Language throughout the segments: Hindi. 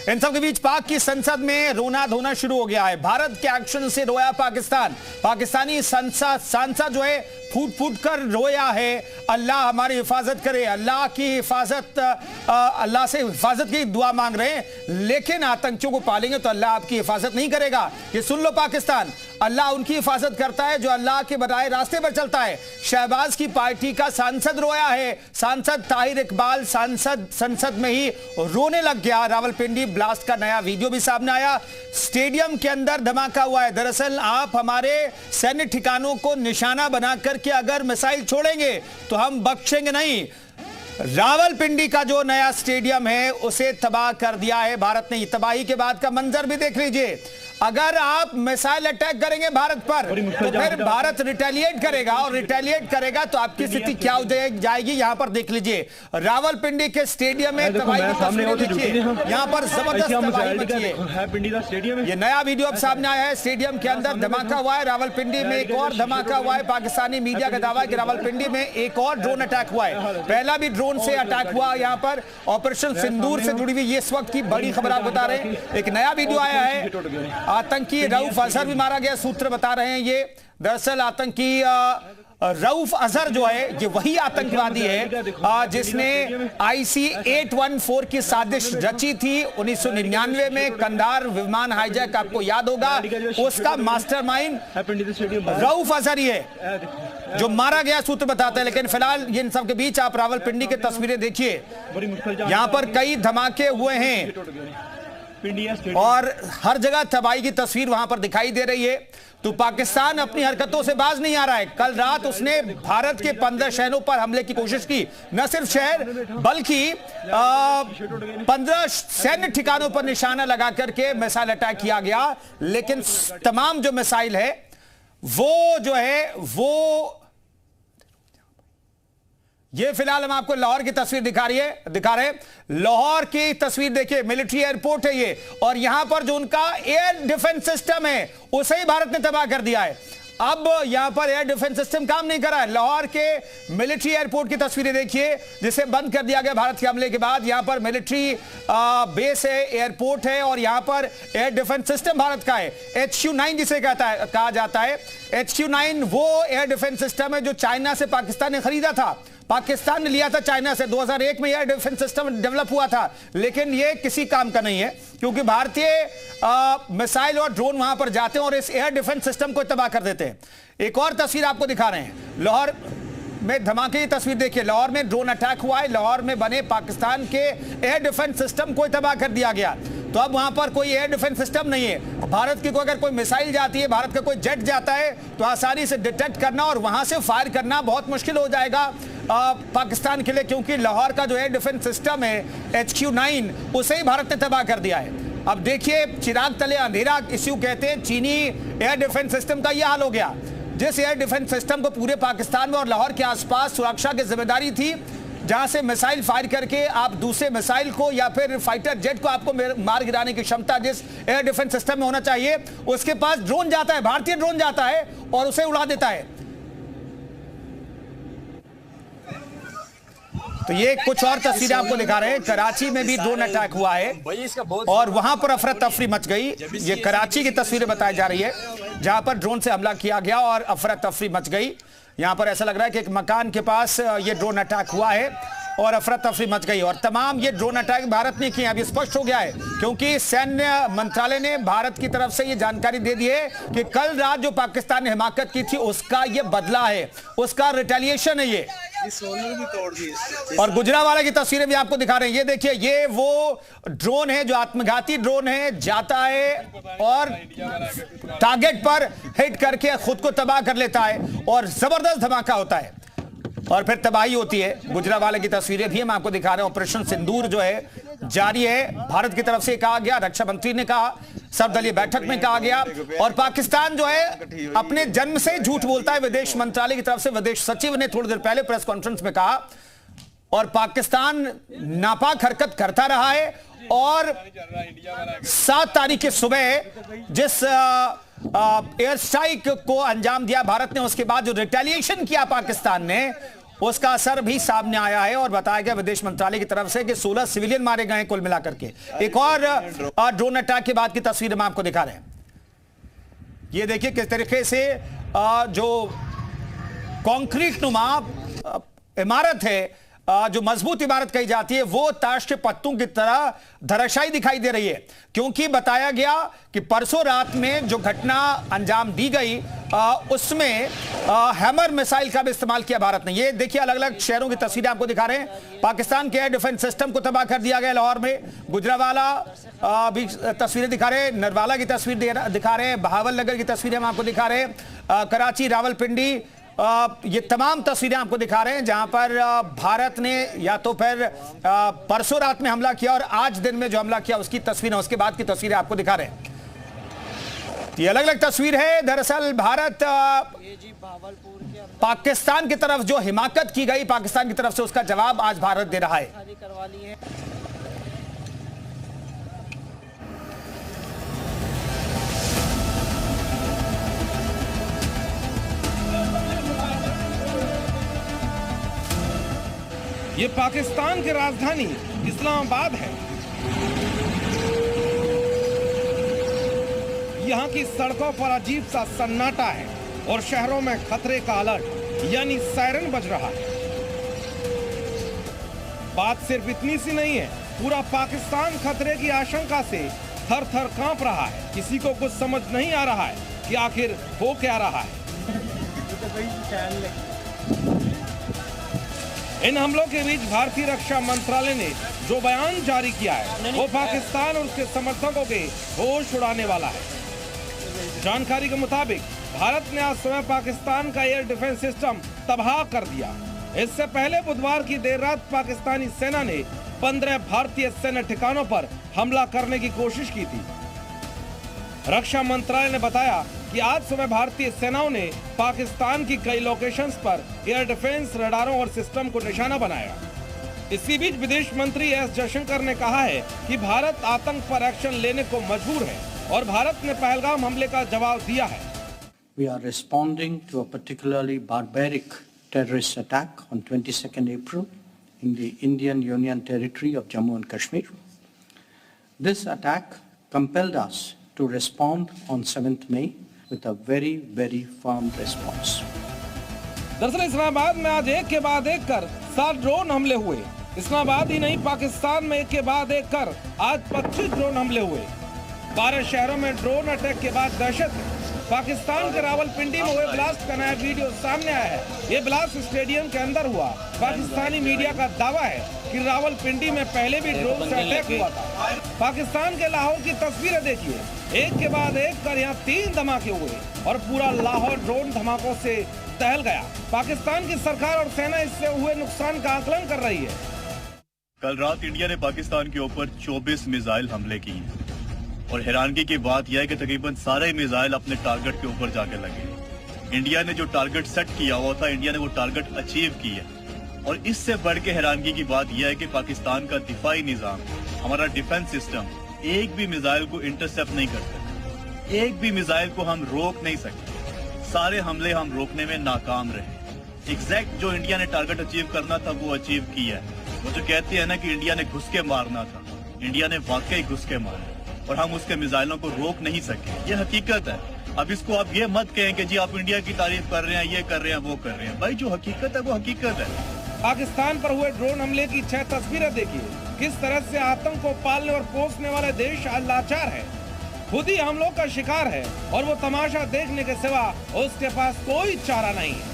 इन सब के बीच पाक की संसद में रोना धोना शुरू हो गया है। भारत के एक्शन से रोया पाकिस्तान। पाकिस्तानी सांसद जो है फूट फूट कर रोया है, अल्लाह हमारी हिफाजत करे, अल्लाह की हिफाजत, अल्लाह से हिफाजत की दुआ मांग रहे हैं। लेकिन आतंकियों को पालेंगे तो अल्लाह आपकी हिफाजत नहीं करेगा। ये सुन लो पाकिस्तान, अल्लाह उनकी हिफाजत करता है जो अल्लाह के बताए रास्ते पर चलता है। शहबाज की पार्टी का सांसद रोया है। सांसद ताहिर इकबाल संसद में ही रोने लग गया। रावलपिंडी ब्लास्ट का नया वीडियो भी सामने आया। स्टेडियम के अंदर धमाका हुआ है। दरअसल आप हमारे सैन्य ठिकानों को निशाना बनाकर के अगर मिसाइल छोड़ेंगे तो हम बख्शेंगे नहीं। रावलपिंडी का जो नया स्टेडियम है उसे तबाह कर दिया है भारत ने। तबाही के बाद का मंजर भी देख लीजिए। अगर आप मिसाइल अटैक करेंगे भारत पर तो फिर भारत रिटेलिएट करेगा, और रिटेलिएट करेगा तो आपकी स्थिति क्या हो जाएगी यहाँ पर देख लीजिए। रावलपिंडी के स्टेडियम में तबाही की तस्वीरें देखिए। यहाँ पर जबरदस्त तबाही मची है। ये नया वीडियो अब सामने आया है। स्टेडियम के अंदर धमाका हुआ है। रावलपिंडी में एक और धमाका हुआ है। पाकिस्तानी मीडिया का दावा है कि रावलपिंडी में एक और ड्रोन अटैक हुआ है। पहला भी ड्रोन से अटैक हुआ। यहाँ पर ऑपरेशन सिंदूर से जुड़ी हुई ये इस वक्त की बड़ी खबर आप बता रहे हैं। एक नया वीडियो आया है। आतंकी रऊफ अजहर भी मारा गया, सूत्र बता रहे हैं। ये दरअसल आतंकी रऊफ अजहर जो है ये वही आतंकवादी है जिसने IC-814 की साजिश रची थी 1999 में। कंधार विमान हाईजैक आपको याद होगा, उसका मास्टरमाइंड रऊफ अजहर ही है जो मारा गया, सूत्र बताते हैं। लेकिन फिलहाल इन सब के बीच आप रावलपिंडी की तस्वीरें देखिए। यहां पर कई धमाके हुए हैं और हर जगह तबाही की तस्वीर वहां पर दिखाई दे रही है। तो पाकिस्तान अपनी हरकतों से बाज नहीं आ रहा है। कल रात उसने भारत के 15 शहरों पर हमले की कोशिश की। न सिर्फ शहर बल्कि 15 सैन्य ठिकानों पर निशाना लगा करके मिसाइल अटैक किया गया। लेकिन तमाम जो मिसाइल है वो जो है वो ये फिलहाल हम आपको लाहौर की तस्वीर दिखा रहे हैं। लाहौर की तस्वीर देखिए, मिलिट्री एयरपोर्ट है ये, और यहां पर जो उनका एयर डिफेंस सिस्टम है उसे ही भारत ने तबाह कर दिया है। अब यहां पर एयर डिफेंस सिस्टम काम नहीं कर रहा है। लाहौर के मिलिट्री एयरपोर्ट की तस्वीरें देखिए जिसे बंद कर दिया गया भारत के हमले के बाद। यहां पर मिलिट्री बेस है, एयरपोर्ट है, और यहां पर एयर डिफेंस सिस्टम भारत का है। HQ-9 जिसे कहा जाता है। HQ-9 वो एयर डिफेंस सिस्टम है जो चाइना से पाकिस्तान ने खरीदा था। पाकिस्तान ने लिया था चाइना से। 2001 में एयर डिफेंस सिस्टम डेवलप हुआ था, लेकिन ये किसी काम का नहीं है क्योंकि भारतीय मिसाइल और ड्रोन वहां पर जाते हैं और इस एयर डिफेंस सिस्टम को तबाह कर देते हैं। एक और तस्वीर आपको दिखा रहे हैं। लाहौर में धमाके की तस्वीर देखिए। लाहौर में ड्रोन अटैक हुआ है। लाहौर में बने पाकिस्तान के एयर डिफेंस सिस्टम को तबाह कर दिया गया। तो अब वहां पर कोई एयर डिफेंस सिस्टम नहीं है। भारत की अगर कोई मिसाइल जाती है, भारत का कोई जेट जाता है तो आसानी से डिटेक्ट करना और वहां से फायर करना बहुत मुश्किल हो जाएगा पाकिस्तान के लिए, क्योंकि लाहौर का जो एयर डिफेंस सिस्टम है HQ-9 उसे ही भारत ने तबाह कर दिया है। अब देखिए, चिराग तले अंधेरा इश्यू कहते हैं। चीनी एयर डिफेंस सिस्टम का यह हाल हो गया। जिस एयर डिफेंस सिस्टम को पूरे पाकिस्तान में और लाहौर के आसपास सुरक्षा की जिम्मेदारी थी, जहां से मिसाइल फायर करके आप दूसरे मिसाइल को या फिर फाइटर जेट को आपको मार गिराने की क्षमता जिस एयर डिफेंस सिस्टम में होना चाहिए, उसके पास ड्रोन जाता है, भारतीय ड्रोन जाता है और उसे उड़ा देता है। तो ये कुछ और तस्वीरें आपको दिखा रहे हैं। कराची में भी ड्रोन अटैक हुआ है और वहां पर अफरा तफरी मच गई। ये कराची की तस्वीरें बताई जा रही है जहां पर ड्रोन से हमला किया गया और अफरा तफरी मच गई। यहां पर ऐसा लग रहा है कि एक मकान के पास ये ड्रोन अटैक हुआ है और अफरा तफरी मच गई। और तमाम ये ड्रोन अटैक भारत ने किए, अभी स्पष्ट हो गया है क्योंकि सैन्य मंत्रालय ने भारत की तरफ से ये जानकारी दे दी है कि कल रात जो पाकिस्तान ने हिमाकत की थी उसका ये बदला है, उसका रिटेलिएशन है ये। सोलर भी तोड़ दिए। और गुजरावाला की तस्वीरें भी आपको दिखा रहे हैं। ये देखिए, ये वो ड्रोन है जो आत्मघाती ड्रोन है, जाता है और टारगेट पर हिट करके खुद को तबाह कर लेता है और जबरदस्त धमाका होता है और फिर तबाही होती है। गुजरावाला की तस्वीरें भी हम आपको दिखा रहे हैं। ऑपरेशन सिंदूर जो है जारी है। भारत की तरफ से कहा गया, रक्षा मंत्री ने कहा, सर्वदलीय बैठक में कहा गया। और पाकिस्तान जो है अपने जन्म से झूठ बोलता है। विदेश मंत्रालय की तरफ से विदेश सचिव ने थोड़ी देर पहले प्रेस कॉन्फ्रेंस में कहा, और पाकिस्तान नापाक हरकत करता रहा है। और 7 तारीख की सुबह जिस एयर स्ट्राइक को अंजाम दिया भारत ने, उसके बाद जो रिटेलिएशन किया पाकिस्तान ने, उसका असर भी सामने आया है और बताया गया विदेश मंत्रालय की तरफ से कि 16 सिविलियन मारे गए हैं कुल मिलाकर के। एक और ड्रोन अटैक के बाद की तस्वीर हम आपको दिखा रहे हैं। ये देखिए किस तरीके से जो कंक्रीट नुमा इमारत है, जो मजबूत इमारत कही जाती है, वो ताश के पत्तों की तरह धराशायी दिखाई दे रही है, क्योंकि बताया गया कि परसों रात में जो घटना अंजाम दी गई उसमें हैमर मिसाइल का भी इस्तेमाल किया भारत ने। ये देखिए अलग अलग शहरों की तस्वीरें आपको दिखा रहे हैं। पाकिस्तान के एयर डिफेंस सिस्टम को तबाह कर दिया गया लाहौर में, गुजरावाला भी तस्वीरें दिखा रहे हैं, नरवाला की तस्वीर दिखा रहे हैं, बहावल नगर की तस्वीरें हम आपको दिखा रहे हैं, कराची, रावलपिंडी, ये तमाम तस्वीरें आपको दिखा रहे हैं जहां पर भारत ने या तो फिर परसों रात में हमला किया और आज दिन में जो हमला किया उसकी तस्वीरें, उसके बाद की तस्वीरें आपको दिखा रहे हैं। ये अलग अलग तस्वीर है। दरअसल भारत पाकिस्तान की तरफ जो हिमाकत की गई पाकिस्तान की तरफ से, उसका जवाब आज भारत दे रहा है। ये पाकिस्तान की राजधानी इस्लामाबाद है। यहाँ की सड़कों पर अजीब सा सन्नाटा है और शहरों में खतरे का अलर्ट यानी सायरन बज रहा है। बात सिर्फ इतनी सी नहीं है, पूरा पाकिस्तान खतरे की आशंका से थर थर कांप रहा है। किसी को कुछ समझ नहीं आ रहा है कि आखिर हो क्या रहा है। इन हमलों के बीच भारतीय रक्षा मंत्रालय ने जो बयान जारी किया है वो पाकिस्तान और उसके समर्थकों के होश उड़ाने वाला है। जानकारी के मुताबिक भारत ने आज सुबह पाकिस्तान का एयर डिफेंस सिस्टम तबाह कर दिया। इससे पहले बुधवार की देर रात पाकिस्तानी सेना ने 15 भारतीय सैन्य ठिकानों पर हमला करने की कोशिश की थी। रक्षा मंत्रालय ने बताया कि आज सुबह भारतीय सेनाओं ने पाकिस्तान की कई लोकेशंस पर एयर डिफेंस रडारों और सिस्टम को निशाना बनाया। इसी बीच विदेश मंत्री एस जयशंकर ने कहा है कि भारत आतंक पर एक्शन लेने को मजबूर है और भारत ने पहलगाम हमले का जवाब दिया है। We are responding to a particularly barbaric terrorist attack on 22nd April in the Indian Union territory of Jammu and Kashmir. This attack compelled us to respond on 7th May with a very, very firm response. दरअसल इस्लामाबाद में आज एक के बाद एक कर 7 ड्रोन हमले हुए। इस्लामाबाद ही नहीं, पाकिस्तान में एक के बाद एक कर आज 25 ड्रोन हमले हुए। 12 शहरों में ड्रोन अटैक के बाद दहशत है। पाकिस्तान के रावलपिंडी में हुए ब्लास्ट का नया वीडियो सामने आया है। ये ब्लास्ट स्टेडियम के अंदर हुआ। पाकिस्तानी मीडिया का दावा है कि रावलपिंडी में पहले भी ड्रोन से अटैक हुआ था। पाकिस्तान के लाहौर की तस्वीरें देखिए, एक के बाद एक कर यहाँ 3 धमाके हुए और पूरा लाहौर ड्रोन धमाकों से दहल गया। पाकिस्तान की सरकार और सेना इससे हुए नुकसान का आकलन कर रही है। कल रात इंडिया ने पाकिस्तान के ऊपर 24 मिसाइल हमले किए और हैरानगी की बात यह है कि तकरीबन सारे मिसाइल अपने टारगेट के ऊपर जाके लगे। इंडिया ने जो टारगेट सेट किया हुआ था, इंडिया ने वो टारगेट अचीव किया। और इससे बढ़ के हैरानगी की बात यह है कि पाकिस्तान का दिफाई निजाम, हमारा डिफेंस सिस्टम एक भी मिसाइल को इंटरसेप्ट नहीं कर सकते, एक भी मिसाइल को हम रोक नहीं सकते। सारे हमले हम रोकने में नाकाम रहे। एग्जैक्ट जो इंडिया ने टारगेट अचीव करना था वो अचीव किया है। वो जो कहते हैं ना कि इंडिया ने घुस के मारना था, इंडिया ने वाकई घुस के मारा और हम उसके मिसाइलों को रोक नहीं सके। ये हकीकत है। अब इसको आप ये मत कहें कि जी आप इंडिया की तारीफ कर रहे हैं, ये कर रहे हैं, वो कर रहे हैं। भाई जो हकीकत है वो हकीकत है। पाकिस्तान पर हुए ड्रोन हमले की 6 तस्वीरें देखिए। किस तरह से आतंक को पालने और पोसने वाले देश आज लाचार है, खुद ही हमलों का शिकार है और वो तमाशा देखने के सिवा उसके पास कोई चारा नहीं है।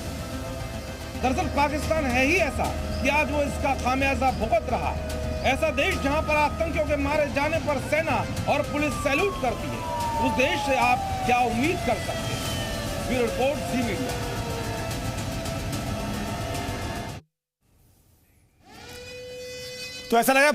दरअसल पाकिस्तान है ही ऐसा कि आज वो इसका खामियाजा भुगत रहा है। ऐसा देश जहां पर आतंकियों के मारे जाने पर सेना और पुलिस सैल्यूट करती है, उस देश से आप क्या उम्मीद कर सकते हैं। ब्यूरो रिपोर्ट, जी मीडिया। तो ऐसा लगा